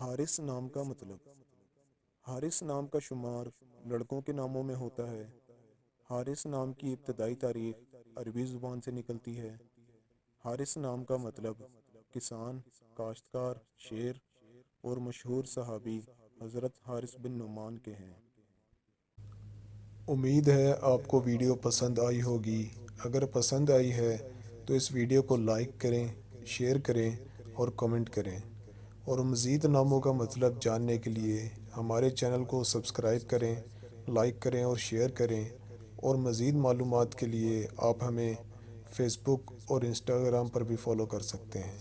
حارث نام کا مطلب۔ حارث نام کا شمار لڑکوں کے ناموں میں ہوتا ہے۔ حارث نام کی ابتدائی تاریخ عربی زبان سے نکلتی ہے۔ حارث نام کا مطلب کسان، کاشتکار، شیر اور مشہور صحابی حضرت حارث بن نعمان کے ہیں۔ امید ہے آپ کو ویڈیو پسند آئی ہوگی۔ اگر پسند آئی ہے تو اس ویڈیو کو لائک کریں، شیئر کریں اور کمنٹ کریں، اور مزید ناموں کا مطلب جاننے کے لیے ہمارے چینل کو سبسکرائب کریں، لائک کریں اور شیئر کریں، اور مزید معلومات کے لیے آپ ہمیں فیس بک اور انسٹاگرام پر بھی فالو کر سکتے ہیں۔